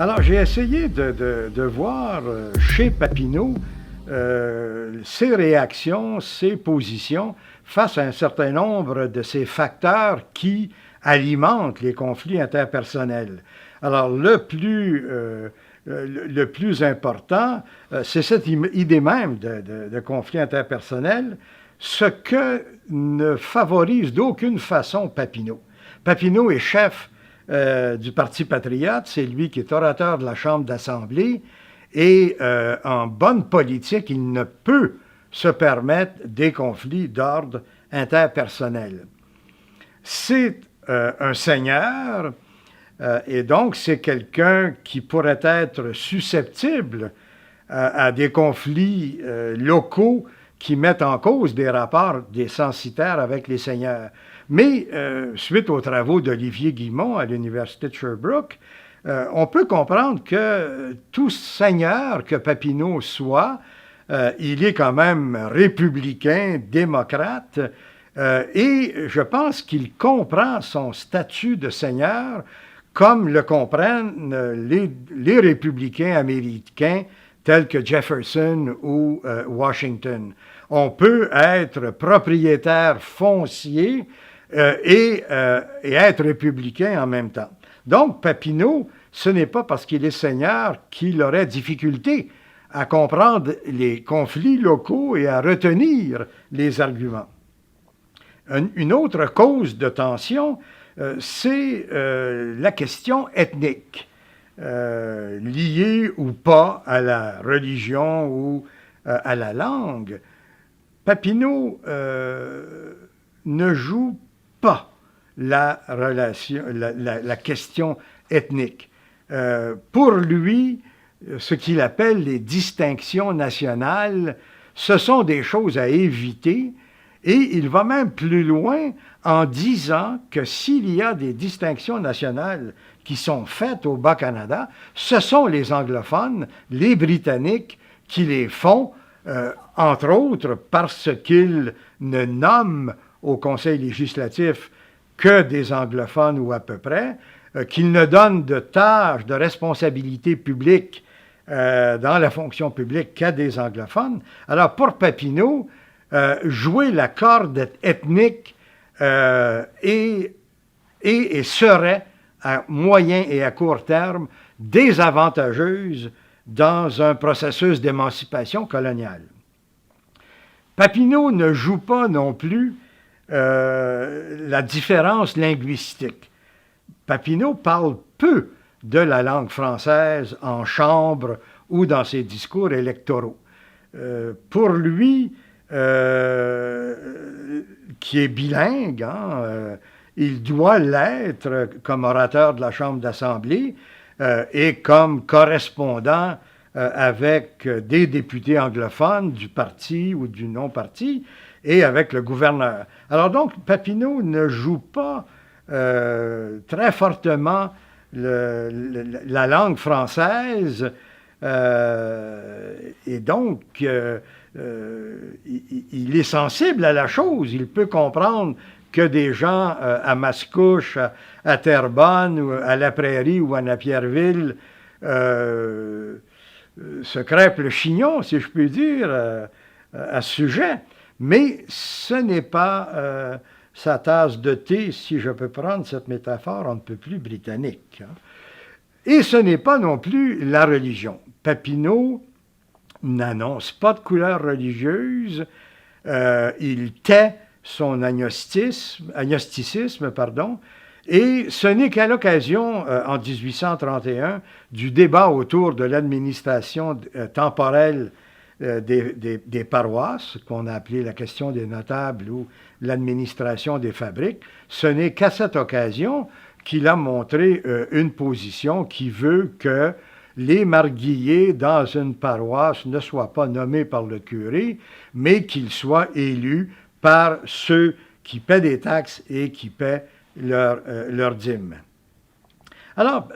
Alors, j'ai essayé de voir chez Papineau ses réactions, ses positions face à un certain nombre de ces facteurs qui alimentent les conflits interpersonnels. Alors, le plus important, c'est cette idée même de conflit interpersonnel, ce que ne favorise d'aucune façon Papineau. Papineau est chef du Parti patriote, c'est lui qui est orateur de la Chambre d'Assemblée, et en bonne politique, il ne peut se permettre des conflits d'ordre interpersonnel. C'est un seigneur, et donc c'est quelqu'un qui pourrait être susceptible à des conflits locaux qui mettent en cause des rapports des censitaires avec les seigneurs. Mais suite aux travaux d'Olivier Guimont à l'Université de Sherbrooke, on peut comprendre que tout seigneur que Papineau soit, il est quand même républicain, démocrate, et je pense qu'il comprend son statut de seigneur comme le comprennent les républicains américains tels que Jefferson ou Washington. On peut être propriétaire foncier et être républicain en même temps. Donc, Papineau, ce n'est pas parce qu'il est seigneur qu'il aurait difficulté à comprendre les conflits locaux et à retenir les arguments. Une autre cause de tension, c'est la question ethnique, liée ou pas à la religion ou à la langue. Papineau ne joue pas la question ethnique. Pour lui, ce qu'il appelle les distinctions nationales, ce sont des choses à éviter, et il va même plus loin en disant que s'il y a des distinctions nationales qui sont faites au Bas-Canada, ce sont les anglophones, les Britanniques qui les font, entre autres parce qu'ils ne nomment au Conseil législatif que des anglophones ou à peu près, qu'ils ne donnent de tâches, de responsabilités publiques dans la fonction publique qu'à des anglophones. Alors pour Papineau, jouer la corde ethnique et serait à moyen et à court terme désavantageuse dans un processus d'émancipation coloniale. Papineau ne joue pas non plus la différence linguistique. Papineau parle peu de la langue française en chambre ou dans ses discours électoraux. Pour lui, qui est bilingue, il doit l'être comme orateur de la Chambre d'Assemblée et comme correspondant avec des députés anglophones du parti ou du non-parti et avec le gouverneur. Alors donc, Papineau ne joue pas très fortement la langue française et donc il est sensible à la chose. Il peut comprendre que des gens à Mascouche, à Terrebonne, ou à La Prairie ou à Napierville se crêpent le chignon, si je puis dire, à ce sujet. Mais ce n'est pas sa tasse de thé, si je peux prendre cette métaphore un peu plus britannique. Et ce n'est pas non plus la religion. Papineau n'annonce pas de couleur religieuse, il tait son agnosticisme, et ce n'est qu'à l'occasion, en 1831, du débat autour de l'administration temporelle des paroisses, qu'on a appelé la question des notables ou l'administration des fabriques, ce n'est qu'à cette occasion qu'il a montré une position qui veut que les marguilliers dans une paroisse ne soient pas nommés par le curé, mais qu'ils soient élus par ceux qui paient des taxes et qui paient leur dîme. Alors,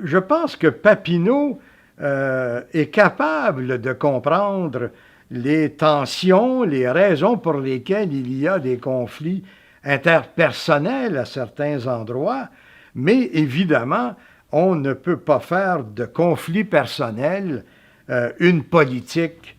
je pense que Papineau est capable de comprendre les tensions, les raisons pour lesquelles il y a des conflits interpersonnels à certains endroits, mais évidemment, on ne peut pas faire de conflit personnel une politique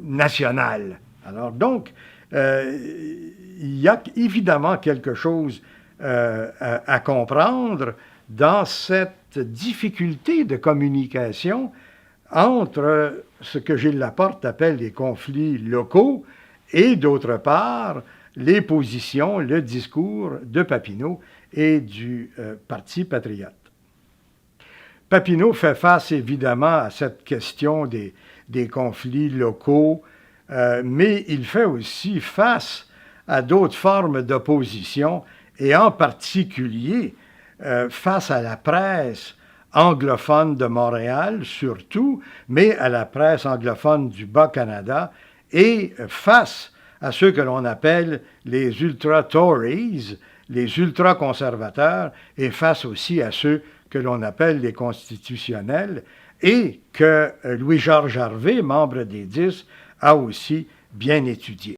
nationale. Alors donc, il y a évidemment quelque chose à comprendre dans cette difficulté de communication entre ce que Gilles Laporte appelle les conflits locaux et d'autre part les positions, le discours de Papineau et du Parti patriote. Papineau fait face évidemment à cette question des conflits locaux, mais il fait aussi face à d'autres formes d'opposition et en particulier face à la presse anglophone de Montréal surtout, mais à la presse anglophone du Bas-Canada et face à ceux que l'on appelle les ultra-Tories, les ultra-conservateurs, et face aussi à ceux que l'on appelle les constitutionnels, et que Louis-Georges Harvey, membre des 10, a aussi bien étudié.